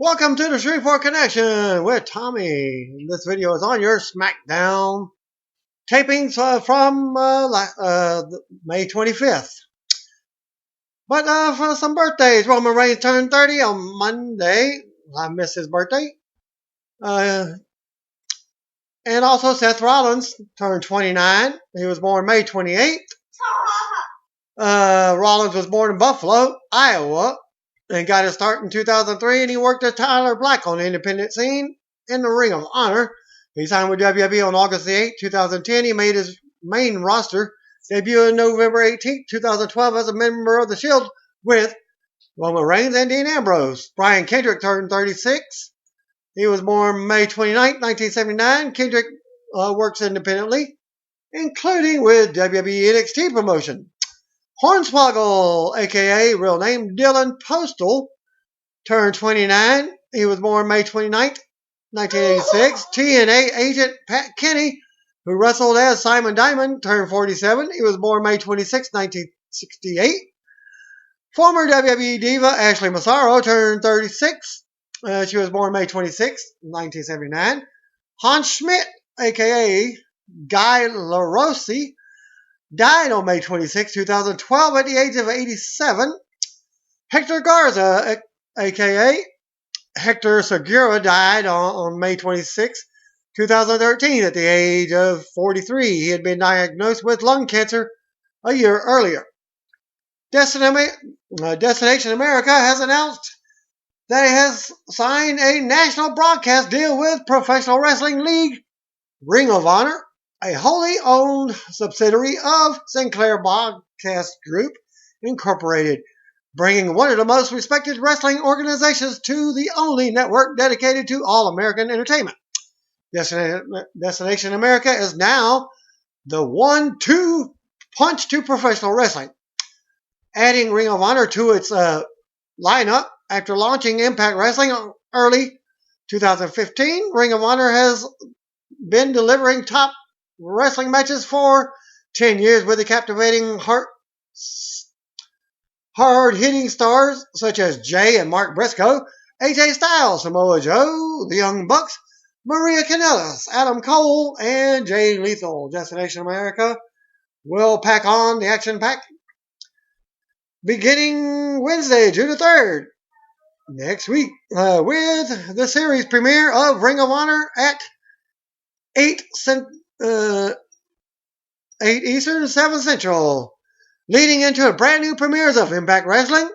Welcome to the Shreveport Connection with Tommy. This video is on your SmackDown tapings from May 25th. But for some birthdays, Roman Reigns turned 30 on Monday. I missed his birthday. And also Seth Rollins turned 29. He was born May 28th. Rollins was born in Buffalo, Iowa, and got his start in 2003, and he worked as Tyler Black on the independent scene in the Ring of Honor. He signed with WWE on August 8, 2010. He made his main roster debut on November 18, 2012 as a member of The Shield with Roman Reigns and Dean Ambrose. Brian Kendrick turned 36. He was born May 29, 1979. Kendrick works independently, including with WWE NXT promotion. Hornswoggle, a.k.a. real name Dylan Postal, turned 29. He was born May 29, 1986. TNA agent Pat Kenny, who wrestled as Simon Diamond, turned 47. He was born May 26, 1968. Former WWE diva Ashley Massaro turned 36. She was born May 26, 1979. Hans Schmidt, a.k.a. Guy LaRossi, died on May 26, 2012 at the age of 87. Hector Garza, a.k.a. Hector Segura, died on May 26, 2013 at the age of 43. He had been diagnosed with lung cancer a year earlier. Destination America has announced that it has signed a national broadcast deal with Professional Wrestling League Ring of Honor, a wholly owned subsidiary of Sinclair Broadcast Group, Incorporated, bringing one of the most respected wrestling organizations to the only network dedicated to all-American entertainment. Destination America is now the 1-2 punch to professional wrestling, adding Ring of Honor to its lineup after launching Impact Wrestling early 2015. Ring of Honor has been delivering top wrestling matches for 10 years with the captivating hard-hitting stars such as Jay and Mark Briscoe, AJ Styles, Samoa Joe, the Young Bucks, Maria Kanellis, Adam Cole, and Jay Lethal. Destination America will pack on the action pack beginning Wednesday, June the 3rd, next week, with the series premiere of Ring of Honor at 8 Eastern, 7 Central, leading into a brand new premieres of Impact Wrestling,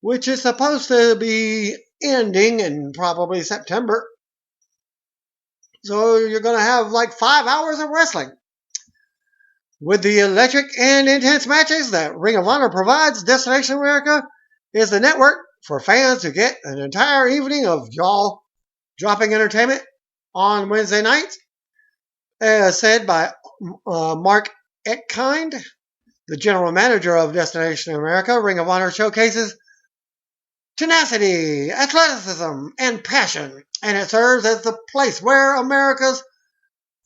which is supposed to be ending in probably September. So you're going to have like 5 hours of wrestling. With the electric and intense matches that Ring of Honor provides, Destination America is the network for fans to get an entire evening of jaw-dropping entertainment on Wednesday nights. As said by Mark Etkind, the general manager of Destination America, Ring of Honor showcases tenacity, athleticism, and passion, and it serves as the place where America's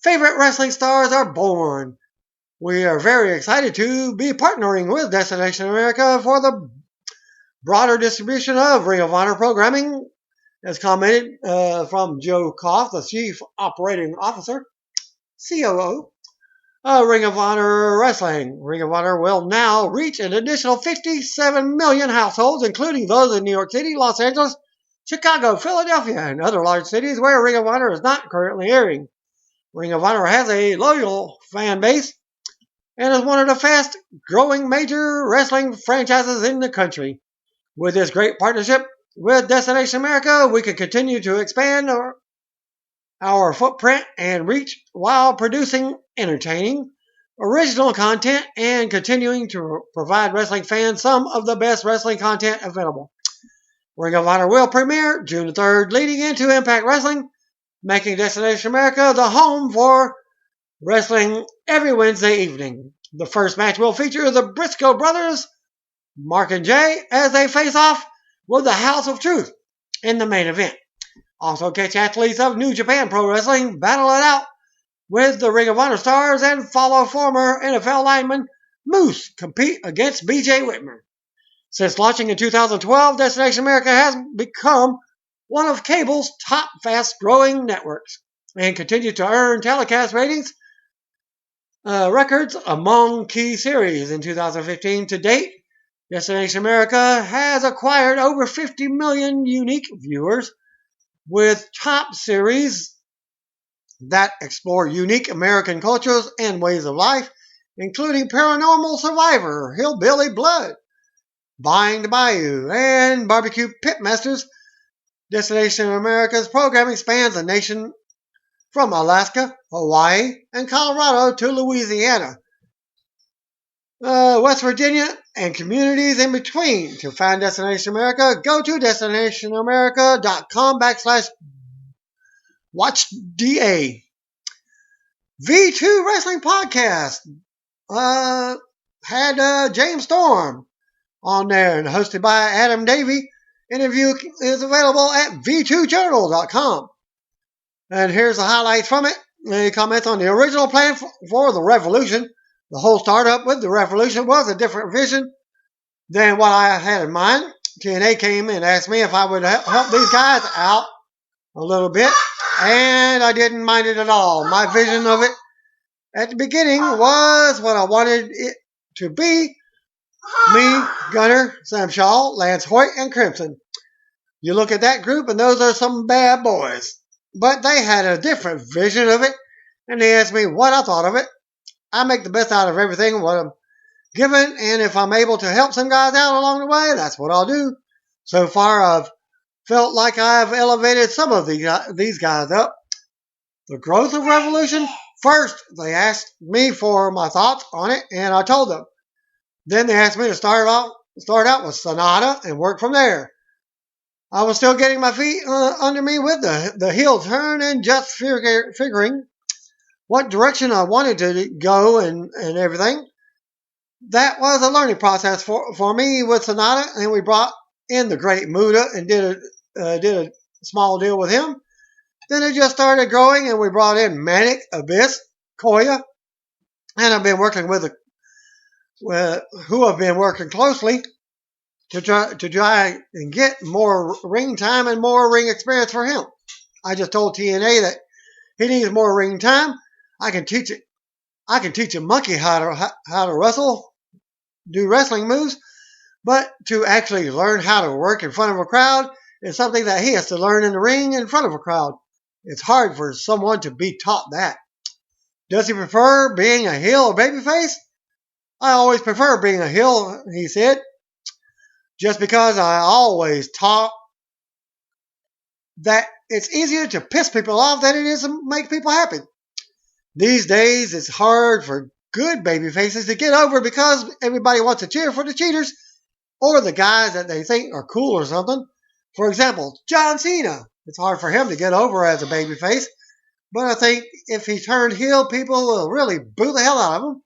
favorite wrestling stars are born. We are very excited to be partnering with Destination America for the broader distribution of Ring of Honor programming, as commented from Joe Koff, the Chief Operating Officer, COO, Ring of Honor Wrestling. Ring of Honor will now reach an additional 57 million households, including those in New York City, Los Angeles, Chicago, Philadelphia, and other large cities where Ring of Honor is not currently airing. Ring of Honor has a loyal fan base and is one of the fast-growing major wrestling franchises in the country. With this great partnership with Destination America, we can continue to expand our footprint and reach while producing entertaining, original content and continuing to provide wrestling fans some of the best wrestling content available. Ring of Honor will premiere June the 3rd, leading into Impact Wrestling, making Destination America the home for wrestling every Wednesday evening. The first match will feature the Briscoe brothers, Mark and Jay, as they face off with the House of Truth in the main event. Also catch athletes of New Japan Pro Wrestling battle it out with the Ring of Honor stars and follow former NFL lineman Moose compete against BJ Whitmer. Since launching in 2012, Destination America has become one of cable's top fast-growing networks and continues to earn telecast ratings records among key series. In 2015 to date, Destination America has acquired over 50 million unique viewers with top series that explore unique American cultures and ways of life, including Paranormal Survivor, Hillbilly Blood, Buying the Bayou, and Barbecue Pitmasters. Destination America's programming spans the nation from Alaska, Hawaii, and Colorado to Louisiana, West Virginia, and communities in between. To find Destination America, go to destinationamerica.com/watchda. V2 Wrestling Podcast had James Storm on there and hosted by Adam Davey. Interview is available at v2journal.com. And here's the highlights from it. He comments on the original plan for the Revolution. The whole startup with the Revolution was a different vision than what I had in mind. TNA came and asked me if I would help these guys out a little bit, and I didn't mind it at all. My vision of it at the beginning was what I wanted it to be. Me, Gunner, Sam Shaw, Lance Hoyt, and Crimson. You look at that group, and those are some bad boys. But they had a different vision of it, and they asked me what I thought of it. I make the best out of everything, what I'm given, and if I'm able to help some guys out along the way, that's what I'll do. So far, I've felt like I've elevated some of these guys up. The growth of Revolution, first, they asked me for my thoughts on it, and I told them. Then they asked me to start out with Sonata and work from there. I was still getting my feet under me with the heel turn and just figuring what direction I wanted to go and everything. That was a learning process for me with Sonata, and we brought in the Great Muda and did a small deal with him. Then it just started growing, and we brought in Manic, Abyss, Koya, and I've been working who have been working closely to try and get more ring time and more ring experience for him. I just told TNA that he needs more ring time. I can teach a monkey how to wrestle, do wrestling moves, but to actually learn how to work in front of a crowd is something that he has to learn in the ring in front of a crowd. It's hard for someone to be taught that. Does he prefer being a heel or babyface? I always prefer being a heel, he said, just because I always taught that it's easier to piss people off than it is to make people happy. These days, it's hard for good babyfaces to get over because everybody wants to cheer for the cheaters or the guys that they think are cool or something. For example, John Cena. It's hard for him to get over as a babyface, but I think if he turned heel, people will really boo the hell out of him.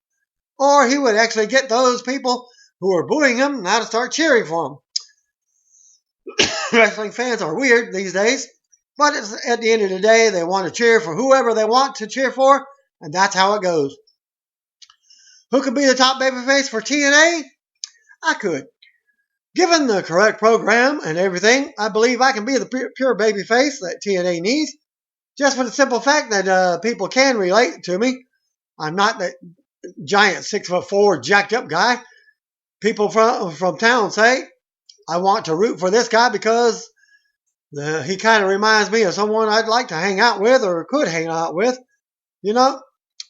Or he would actually get those people who are booing him now to start cheering for him. Wrestling fans are weird these days, but at the end of the day, they want to cheer for whoever they want to cheer for, and that's how it goes. Who could be the top babyface for TNA? I could. Given the correct program and everything, I believe I can be the pure babyface that TNA needs, just for the simple fact that people can relate to me. I'm not that giant 6'4" jacked up guy. People from town say, I want to root for this guy because he kind of reminds me of someone I'd like to hang out with or could hang out with. You know,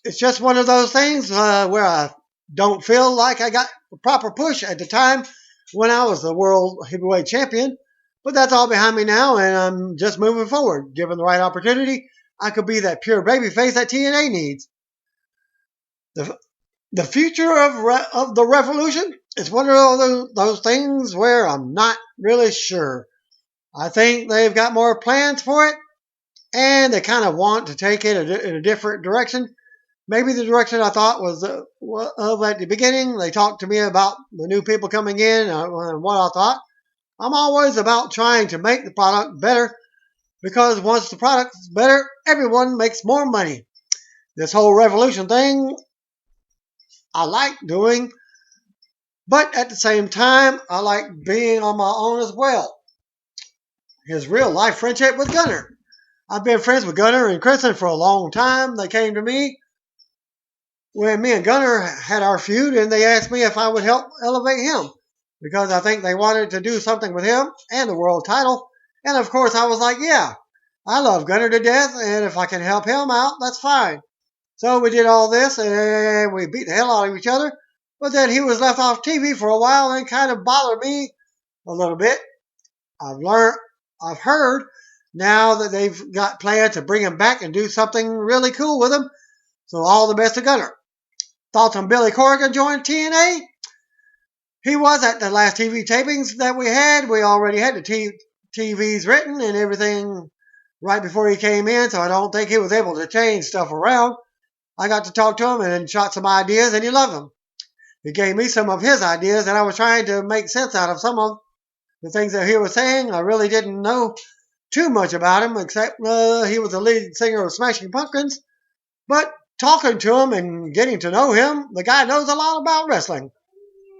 it's just one of those things where I don't feel like I got the proper push at the time when I was the world heavyweight champion. But that's all behind me now, and I'm just moving forward. Given the right opportunity, I could be that pure babyface that TNA needs. The future of the Revolution is one of those things where I'm not really sure. I think they've got more plans for it, and they kind of want to take it in a different direction. Maybe the direction I thought was of at the beginning. They talked to me about the new people coming in and what I thought. I'm always about trying to make the product better, because once the product is better, everyone makes more money. This whole Revolution thing, I like doing, But at the same time, I like being on my own as well. His real life friendship with Gunner. I've been friends with Gunner and Kristen for a long time. They came to me when me and Gunner had our feud, and they asked me if I would help elevate him because I think they wanted to do something with him and the world title. And of course, I was like, yeah, I love Gunner to death, and if I can help him out, that's fine. So we did all this, and we beat the hell out of each other. But then he was left off TV for a while, and it kind of bothered me a little bit. I've heard now that they've got plans to bring him back and do something really cool with him. So all the best to Gunner. Thoughts on Billy Corgan joining TNA? He was at the last TV tapings that we had. We already had the TVs written and everything right before he came in, so I don't think he was able to change stuff around. I got to talk to him and shot some ideas, and he loved them. He gave me some of his ideas, and I was trying to make sense out of some of the things that he was saying. I really didn't know too much about him, except he was the lead singer of Smashing Pumpkins. But talking to him and getting to know him, the guy knows a lot about wrestling.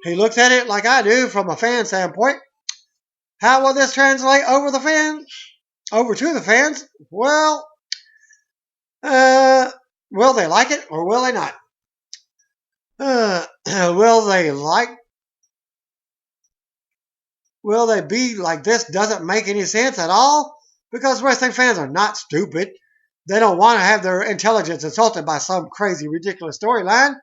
He looks at it like I do from a fan standpoint. How will this translate over to the fans? Well, will they like it or will they not? Will they be like, this doesn't make any sense at all? Because wrestling fans are not stupid. They don't want to have their intelligence insulted by some crazy, ridiculous storyline.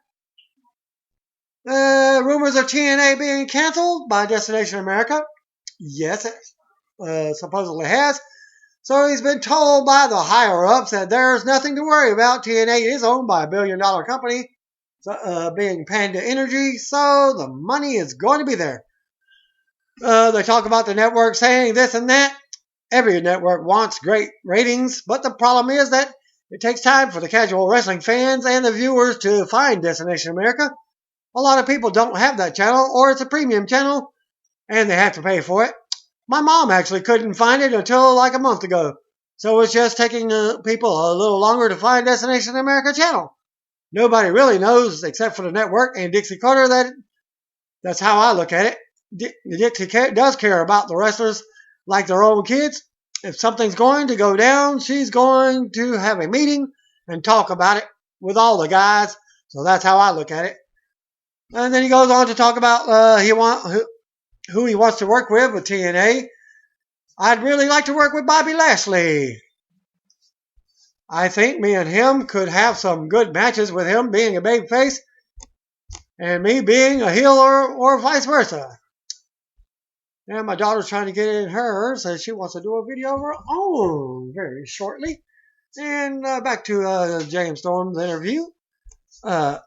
Rumors of TNA being canceled by Destination America. Yes, it supposedly has. So he's been told by the higher-ups that there's nothing to worry about. TNA is owned by a billion-dollar company, being Panda Energy, so the money is going to be there. They talk about the network saying this and that. Every network wants great ratings, but the problem is that it takes time for the casual wrestling fans and the viewers to find Destination America. A lot of people don't have that channel, or it's a premium channel, and they have to pay for it. My mom actually couldn't find it until like a month ago, so it's just taking people a little longer to find Destination America channel. Nobody really knows, except for the network and Dixie Carter, that's how I look at it. Dixie does care about the wrestlers like their own kids. If something's going to go down, she's going to have a meeting and talk about it with all the guys. So that's how I look at it. And then he goes on to talk about who he wants to work with TNA. I'd really like to work with Bobby Lashley. I think me and him could have some good matches with him being a babyface and me being a heel or vice versa. And my daughter's trying to get in hers, so she wants to do a video of her own very shortly. And back to James Storm's interview. Back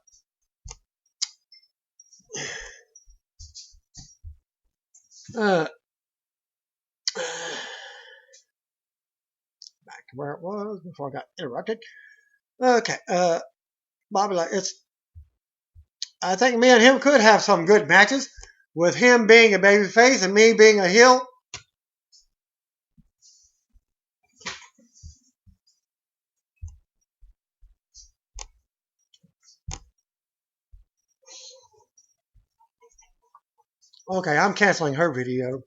to where it was before I got interrupted. Okay, Bobby, I think me and him could have some good matches with him being a babyface and me being a heel. Okay, I'm canceling her video.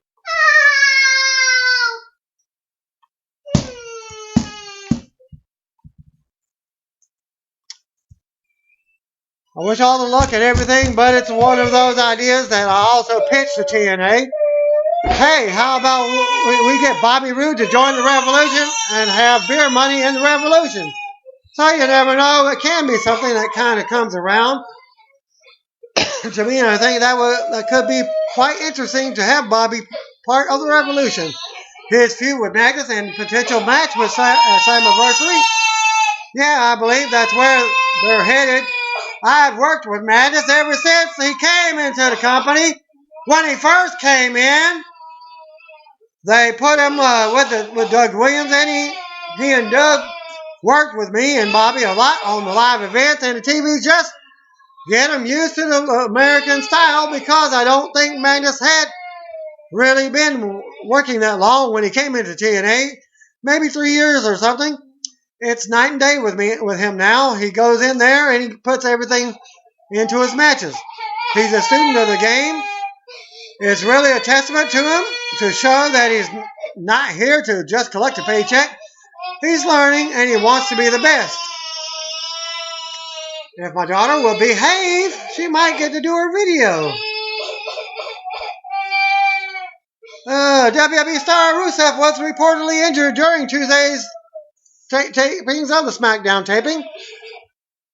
I wish all the luck and everything, but it's one of those ideas that I also pitched to TNA. Hey, how about we get Bobby Roode to join the Revolution and have beer money in the Revolution? So you never know. It can be something that kind of comes around. To me, I think that could be quite interesting to have Bobby part of the Revolution. His feud with Magnus and potential match with Slammiversary. Yeah, I believe that's where they're headed. I've worked with Magnus ever since he came into the company. When he first came in, they put him with Doug Williams, and he and Doug worked with me and Bobby a lot on the live events and the TV, just get him used to the American style, because I don't think Magnus had really been working that long when he came into TNA, maybe 3 years or something. It's night and day with him now. He goes in there and he puts everything into his matches. He's a student of the game. It's really a testament to him to show that he's not here to just collect a paycheck. He's learning and he wants to be the best. If my daughter will behave, she might get to do her video. WWE star Rusev was reportedly injured during Tuesday's tapings of the SmackDown taping.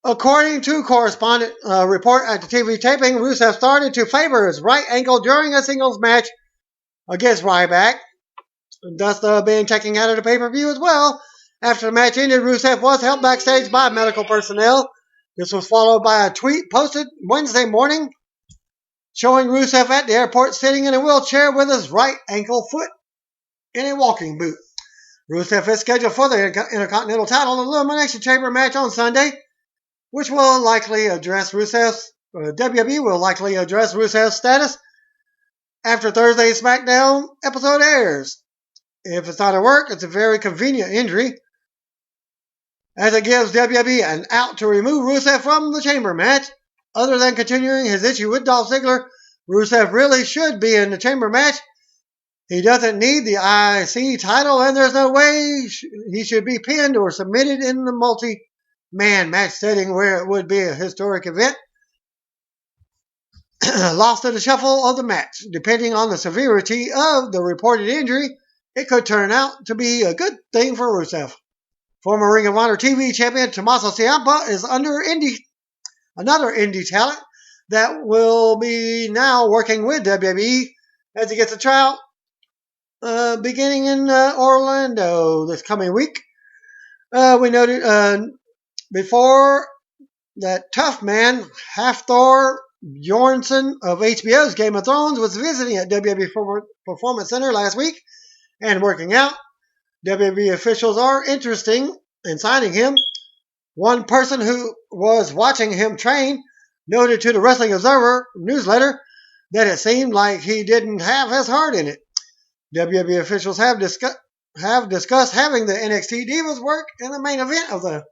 According to correspondent report at the TV taping, Rusev started to favor his right ankle during a singles match against Ryback, thus being taken out of the pay-per-view as well. After the match ended, Rusev was held backstage by medical personnel. This was followed by a tweet posted Wednesday morning showing Rusev at the airport sitting in a wheelchair with his right ankle foot in a walking boot. Rusev is scheduled for the Intercontinental title Elimination Chamber match on Sunday, which will likely address Rusev's WWE will likely address Rusev's status after Thursday's SmackDown episode airs. If it's not a work, it's a very convenient injury, as it gives WWE an out to remove Rusev from the Chamber match. Other than continuing his issue with Dolph Ziggler, Rusev really should be in the Chamber match. He doesn't need the IC title, and there's no way he should be pinned or submitted in the multi-man match setting where it would be a historic event. Lost in the shuffle of the match. Depending on the severity of the reported injury, it could turn out to be a good thing for Rusev. Former Ring of Honor TV champion Tommaso Ciampa is under another indie talent that will be now working with WWE as he gets a tryout beginning in Orlando this coming week. We noted before that tough man Hafthor Bjornsson of HBO's Game of Thrones was visiting at WWE Performance Center last week and working out. WWE officials are interested in signing him. One person who was watching him train noted to the Wrestling Observer newsletter that it seemed like he didn't have his heart in it. WWE officials have discussed having the NXT Divas work in the main event of the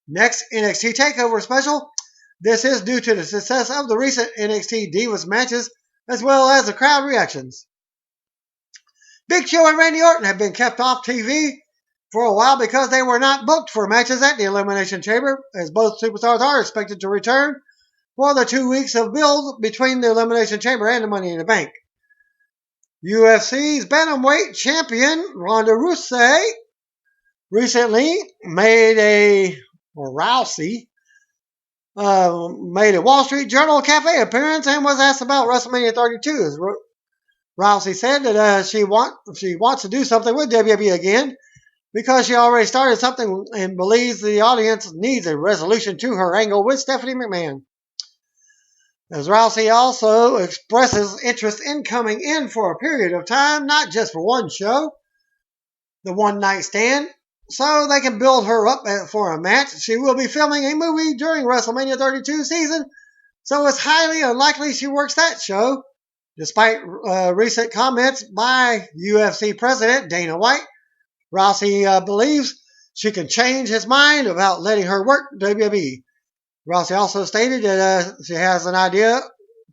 next NXT TakeOver special. This is due to the success of the recent NXT Divas matches as well as the crowd reactions. Big Show and Randy Orton have been kept off TV for a while because they were not booked for matches at the Elimination Chamber, as both superstars are expected to return for the 2 weeks of build between the Elimination Chamber and the Money in the Bank. UFC's Bantamweight champion Ronda Rousey recently made a Wall Street Journal cafe appearance and was asked about WrestleMania 32. Rousey said that she wants to do something with WWE again because she already started something and believes the audience needs a resolution to her angle with Stephanie McMahon. As Rousey also expresses interest in coming in for a period of time, not just for one show, the one night stand, so they can build her up for a match. She will be filming a movie during WrestleMania 32 season, so it's highly unlikely she works that show. Despite recent comments by UFC president Dana White, Rousey believes she can change his mind about letting her work WWE. Rousey also stated that she has an idea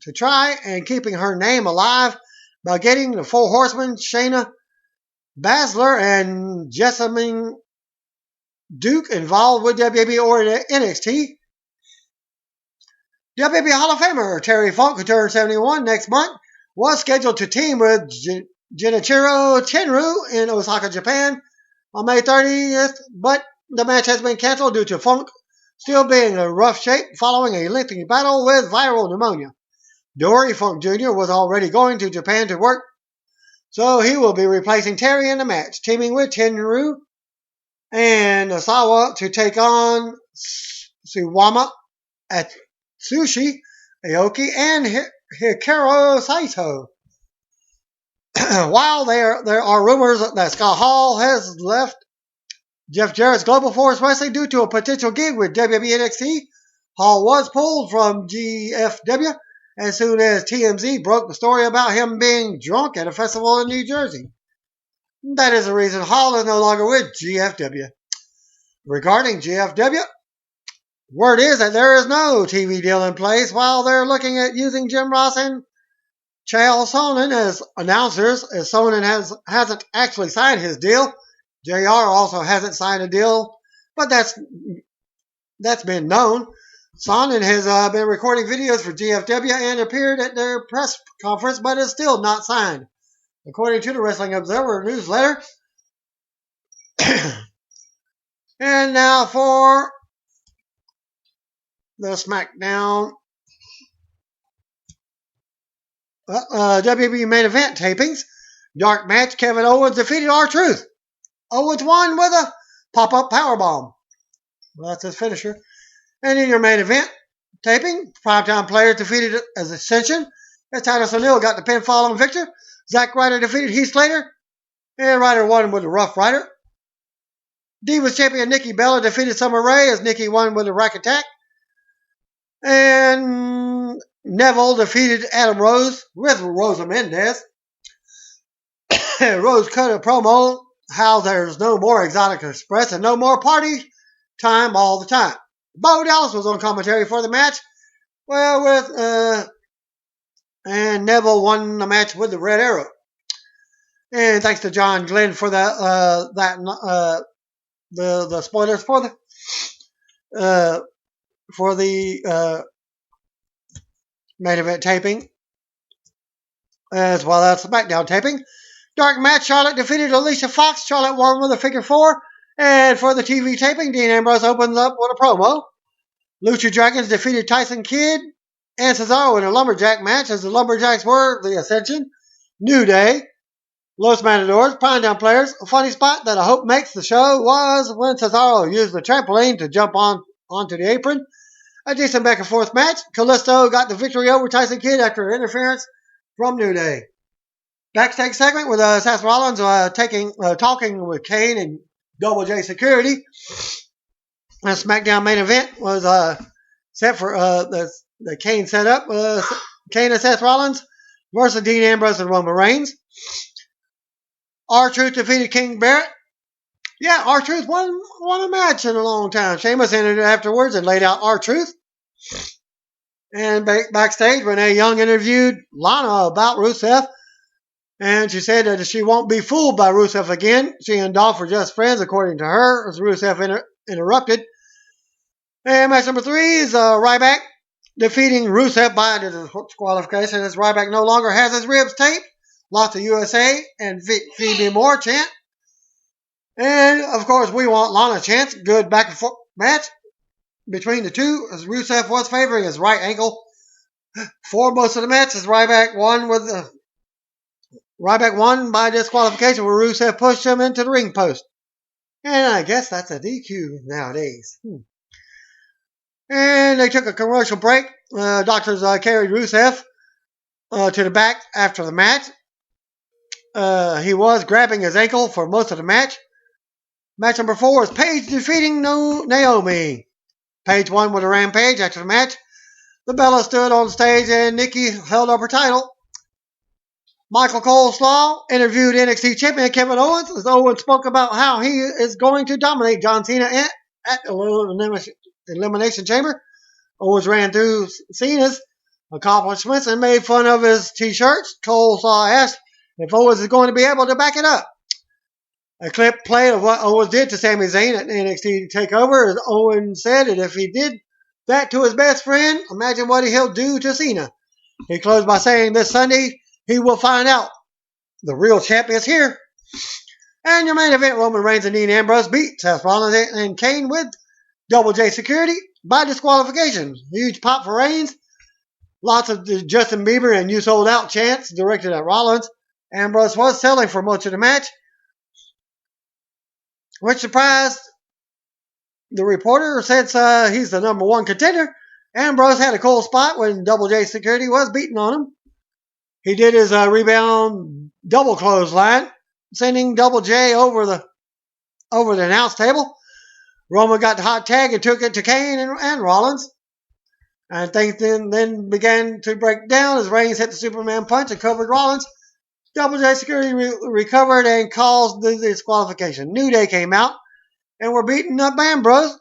to try and keeping her name alive by getting the Four Horsemen, Shayna Baszler and Jessamine Duke involved with WWE or NXT. WWE Hall of Famer Terry Funk, who turned 71 next month, was scheduled to team with Genichiro Tenryu in Osaka, Japan on May 30th, but the match has been canceled due to Funk still being in rough shape following a lengthy battle with viral pneumonia. Dory Funk Jr. was already going to Japan to work, so he will be replacing Terry in the match, teaming with Tenryu and Asawa to take on Suwama Atsushi, Aoki, and Hikaru Saito. While there are rumors that Scott Hall has left Jeff Jarrett's Global Force Wrestling due to a potential gig with WWE NXT, Hall was pulled from GFW as soon as TMZ broke the story about him being drunk at a festival in New Jersey. That is the reason Hall is no longer with GFW. Regarding GFW, Word is that there is no TV deal in place while they're looking at using Jim Ross and Chael Sonnen as announcers, as Sonnen hasn't actually signed his deal. JR also hasn't signed a deal, but that's been known. Sonnen has been recording videos for GFW and appeared at their press conference, but is still not signed. According to the Wrestling Observer newsletter. And now for the SmackDown WWE main event tapings. Dark match, Kevin Owens defeated R-Truth. Owens won with a pop-up powerbomb. Well, that's his finisher. And in your main event taping, Primetime Players defeated as Ascension. As Titus O'Neil got the pinfall on Victor. Zack Ryder defeated Heath Slater. And Ryder won with a Rough Rider. Divas champion Nikki Bella defeated Summer Rae as Nikki won with a Rack Attack. And Neville defeated Adam Rose with Rosa Mendez. Rose cut a promo how there's no more Exotic Express and no more party time all the time. Bo Dallas was on commentary for the match. And Neville won the match with the Red Arrow. And thanks to John Glenn for the spoilers for the main event taping, as well as SmackDown taping. Dark match, Charlotte defeated Alicia Fox. Charlotte won with a figure four. And for the TV taping, Dean Ambrose opens up with a promo. Lucha Dragons defeated Tyson Kidd and Cesaro in a lumberjack match, as the lumberjacks were the Ascension, New Day, Los Matadors, Primetime Players. A funny spot that I hope makes the show was when Cesaro used the trampoline to jump onto the apron. A decent back and forth match. Kalisto got the victory over Tyson Kidd after interference from New Day. Backstage segment with Seth Rollins talking with Kane and Double J Security. The SmackDown main event was set for the Kane setup. Kane and Seth Rollins versus Dean Ambrose and Roman Reigns. R-Truth defeated King Barrett. Yeah, R-Truth won a match in a long time. Sheamus entered afterwards and laid out R-Truth. And backstage, Renee Young interviewed Lana about Rusev. And she said that she won't be fooled by Rusev again. She and Dolph were just friends, according to her, as Rusev interrupted. And match number 3 is Ryback defeating Rusev by disqualification, as Ryback no longer has his ribs taped. Lots of USA and Phoebe Moore chant. And, of course, we want Lana chants. Good back and forth match between the two, as Rusev was favoring his right ankle for most of the match, as Ryback won by disqualification, where Rusev pushed him into the ring post. And I guess that's a DQ nowadays. And they took a commercial break. Doctors carried Rusev to the back after the match. He was grabbing his ankle for most of the match. Match number 4 is Paige defeating Naomi. Paige won with a rampage after the match. The Bella stood on stage and Nikki held up her title. Michael Coleslaw interviewed NXT champion Kevin Owens, as Owens spoke about how he is going to dominate John Cena at the Elimination Chamber. Owens ran through Cena's accomplishments and made fun of his t-shirts. Coleslaw asked if Owens is going to be able to back it up. A clip played of what Owens did to Sami Zayn at NXT TakeOver, as Owens said that if he did that to his best friend, imagine what he'll do to Cena. He closed by saying this Sunday he will find out. The real champ is here. And your main event, Roman Reigns and Dean Ambrose beat Seth Rollins and Kane with Double J Security by disqualification. Huge pop for Reigns. Lots of Justin Bieber and You Sold Out chants directed at Rollins. Ambrose was selling for much of the match, which surprised the reporter, since he's the number 1 contender. Ambrose had a cool spot when Double J Security was beating on him. He did his rebound double clothesline, sending Double J over the announce table. Roman got the hot tag and took it to Kane and Rollins. And things then began to break down as Reigns hit the Superman punch and covered Rollins. Double J Security recovered and caused the disqualification. New Day came out and were beating up Ambrose.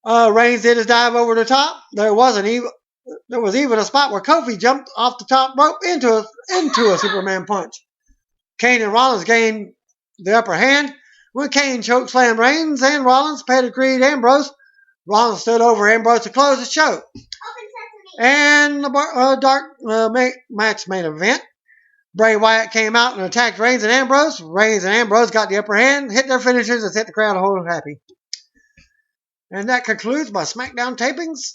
Reigns did his dive over the top. There was even a spot where Kofi jumped off the top rope into a Superman punch. Kane and Rollins gained the upper hand. When Kane chokeslammed Reigns and Rollins, pedigreed Ambrose, Rollins stood over Ambrose to close the show. And the dark match main event. Bray Wyatt came out and attacked Reigns and Ambrose. Reigns and Ambrose got the upper hand, hit their finishers, and set the crowd whole happy. And that concludes my SmackDown tapings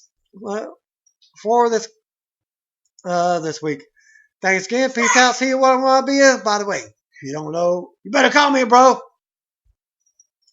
for this week. Thanks again. Peace out. See you where I want to be. By the way, if you don't know, you better call me, bro.